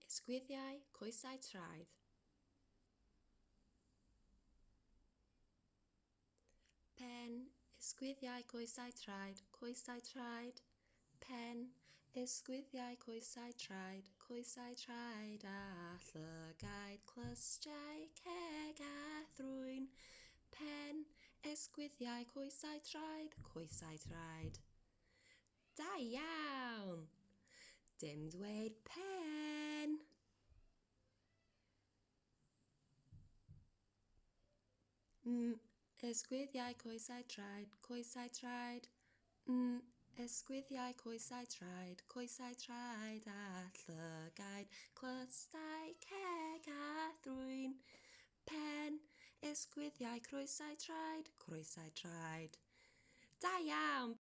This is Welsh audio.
Ysgwyddiau coesau traed. Pen, ysgwyddiau coesau traed, coesau traed. Pen, ysgwyddiau coesau traed, coesau traed. A llygaid, clystiau, ceg a thrwyn. Pen, ysgwyddiau coesau traed, coesau traed. Da iawn! Dim dweud pen. Ysgwyddiau coesau traed, coesau traed. Ysgwyddiau coesau traed, coesau traed. A llygaid, clystau, ceg a thrwyn. Pen, ysgwyddiau coesau traed, coesau traed. Da iawn!